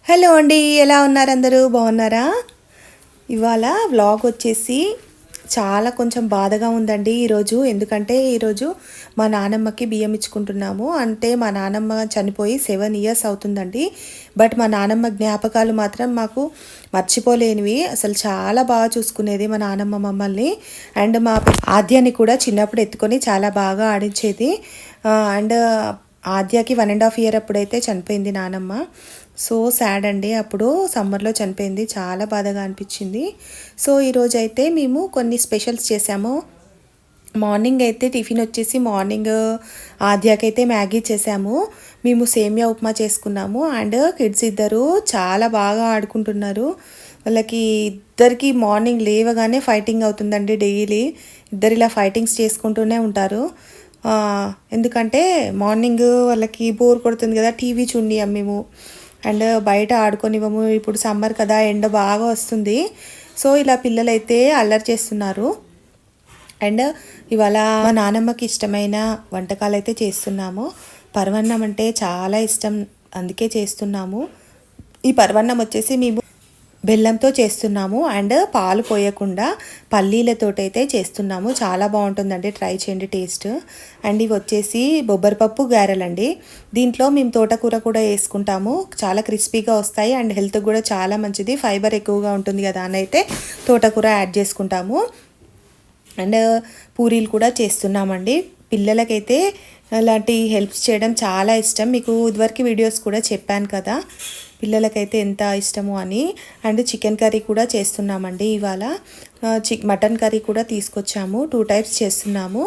Hello అండి, ఎలా ఉన్నారు? అందరూ బాగున్నారా? ఇవాళ వ్లాగ్ వచ్చేసి చాలా కొంచెం బాధగా ఉందండి ఈరోజు. ఎందుకంటే ఈరోజు మా నానమ్మకి బియ్యం ఇచ్చుకుంటున్నాము. అంటే మా నానమ్మ చనిపోయి 7 ఇయర్స్ అవుతుందండి. బట్ మా నానమ్మ జ్ఞాపకాలు మాత్రం మాకు మర్చిపోలేనివి. అసలు చాలా బాగా చూసుకునేది మా నానమ్మ మమ్మల్ని. అండ్ మా ఆద్యాన్ని కూడా చిన్నప్పుడు ఎత్తుకొని చాలా బాగా ఆడించేది. అండ్ ఆద్యకి 1.5 ఇయర్ అప్పుడైతే చనిపోయింది నానమ్మ. సో సాడ్ అండి. అప్పుడు సమ్మర్లో చనిపోయింది. చాలా బాధగా అనిపించింది. సో ఈరోజు అయితే మేము కొన్ని స్పెషల్స్ చేసాము. మార్నింగ్ అయితే టిఫిన్ వచ్చేసి మార్నింగ్ ఆద్యాకైతే మ్యాగీ చేసాము. మేము సేమియా ఉప్మా చేసుకున్నాము. అండ్ కిడ్స్ ఇద్దరు చాలా బాగా ఆడుకుంటున్నారు. వాళ్ళకి ఇద్దరికి మార్నింగ్ లేవగానే ఫైటింగ్ అవుతుందండి. డైలీ ఇద్దరు ఇలా ఫైటింగ్స్ చేసుకుంటూనే ఉంటారు. ఎందుకంటే మార్నింగ్ వాళ్ళకి బోర్ కొడుతుంది కదా, టీవీ చూడనియం మేము. అండ్ బయట ఆడుకొనివ్వము. ఇప్పుడు సమ్మర్ కదా, ఎండ బాగా వస్తుంది. సో ఇలా పిల్లలైతే అల్లరి చేస్తున్నారు. అండ్ ఇవాళ మా నానమ్మకి ఇష్టమైన వంటకాలు అయితే చేస్తున్నాము. పరవన్నం అంటే చాలా ఇష్టం, అందుకే చేస్తున్నాము. ఈ పరవన్నం వచ్చేసి మేము బెల్లంతో చేస్తున్నాము. అండ్ పాలు పోయకుండా పల్లీలతోటైతే చేస్తున్నాము. చాలా బాగుంటుందండి, ట్రై చేయండి టేస్ట్. అండ్ ఇవి వచ్చేసి బొబ్బరిపప్పు గారెలండి. దీంట్లో మేము తోటకూర కూడా వేసుకుంటాము. చాలా క్రిస్పీగా వస్తాయి అండ్ హెల్త్కి కూడా చాలా మంచిది. ఫైబర్ ఎక్కువగా ఉంటుంది కదా అని అయితే తోటకూర యాడ్ చేసుకుంటాము. అండ్ పూరీలు కూడా చేస్తున్నామండి. పిల్లలకైతే అలాంటి హెల్ప్స్ చేయడం చాలా ఇష్టం. మీకు ఇదివరకు వీడియోస్ కూడా చెప్పాను కదా పిల్లలకైతే ఎంత ఇష్టమో అని. అండ్ చికెన్ కర్రీ కూడా చేస్తున్నామండి ఇవాళ. మటన్ కర్రీ కూడా తీసుకొచ్చాము. 2 టైప్స్ చేస్తున్నాము.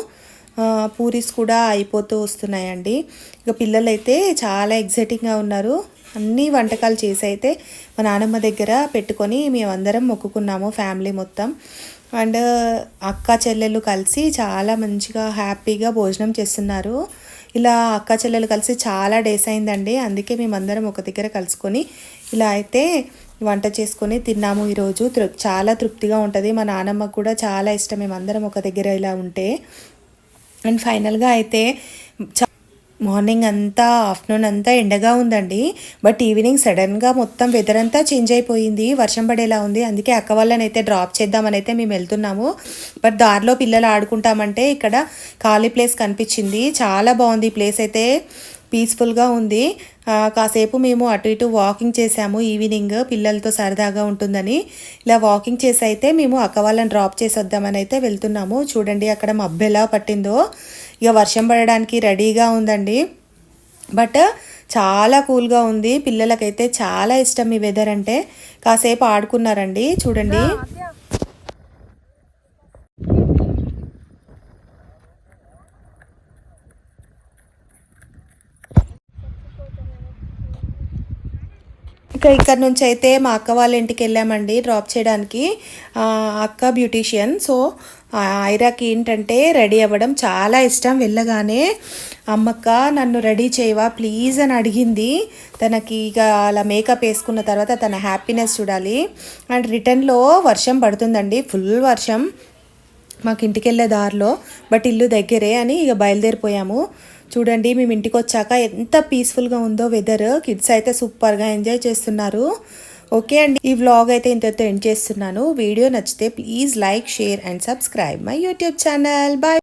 పూరీస్ కూడా అయిపోతూ వస్తున్నాయండి. ఇక పిల్లలైతే చాలా ఎగ్జైటింగ్గా ఉన్నారు. అన్ని వంటకాలు చేసి అయితే మా నాన్నమ్మ దగ్గర పెట్టుకొని మేమందరం మొక్కుకున్నాము, ఫ్యామిలీ మొత్తం. అండ్ అక్క చెల్లెలు కలిసి చాలా మంచిగా హ్యాపీగా భోజనం చేస్తున్నారు. ఇలా అక్క చెల్లెలు కలిసి చాలా డేస్ అయిందండి. అందుకే మేమందరం ఒక దగ్గర కలుసుకొని ఇలా అయితే వంట చేసుకొని తిన్నాము ఈరోజు. చాలా తృప్తిగా ఉంటుంది. మా నాన్నమ్మకు కూడా చాలా ఇష్టం మేమందరం ఒక దగ్గర ఇలా ఉంటే. అండ్ ఫైనల్గా అయితే మార్నింగ్ అంతా ఆఫ్టర్నూన్ అంతా ఎండగా ఉందండి. బట్ ఈవినింగ్ సడన్గా మొత్తం వెదర్ అంతా చేంజ్ అయిపోయింది, వర్షం పడేలా ఉంది. అందుకే అక్క వాళ్ళని అయితే డ్రాప్ చేద్దామని అయితే మేము వెళ్తున్నాము. బట్ దారిలో పిల్లలు ఆడుకుంటామంటే ఇక్కడ ఖాళీ ప్లేస్ కనిపించింది. చాలా బాగుంది ఈ ప్లేస్ అయితే, పీస్ఫుల్గా ఉంది. కాసేపు మేము అటు ఇటు వాకింగ్ చేసాము ఈవినింగ్, పిల్లలతో సరదాగా ఉంటుందని. ఇలా వాకింగ్ చేసి అయితే మేము అక్క వాళ్ళని డ్రాప్ చేసి వద్దామని అయితే వెళ్తున్నాము. చూడండి అక్కడ మబ్బు ఎలా పట్టిందో. ఇక వర్షం పడడానికి రెడీగా ఉందండి. బట్ చాలా కూల్గా ఉంది. పిల్లలకైతే చాలా ఇష్టం ఈ వెదర్ అంటే. కాసేపు ఆడుకున్నారండి. చూడండి ఇక్కడ నుంచి అయితే మా అక్క వాళ్ళ ఇంటికి వెళ్ళామండి డ్రాప్ చేయడానికి. అక్క బ్యూటీషియన్. సో ఐరాకి ఏంటంటే రెడీ అవ్వడం చాలా ఇష్టం. వెళ్ళగానే అమ్మక్క నన్ను రెడీ చేయవా ప్లీజ్ అని అడిగింది. తనకి ఇక అలా మేకప్ వేసుకున్న తర్వాత తన హ్యాపీనెస్ చూడాలి. అండ్ రిటర్న్లో వర్షం పడుతుందండి, ఫుల్ వర్షం మాకు ఇంటికి వెళ్ళే దారిలో. బట్ ఇల్లు దగ్గరే అని ఇక బయలుదేరిపోయాము. చూడండి మేము ఇంటికి వచ్చాక ఎంత పీస్ఫుల్గా ఉందో వెదర్. కిడ్స్ అయితే సూపర్గా ఎంజాయ్ చేస్తున్నారు. ఓకే అండి, ఈ వ్లాగ్ అయితే ఇంతతో ఎండ్ చేస్తున్నాను. వీడియో నచ్చితే please like, share and subscribe my YouTube channel. Bye.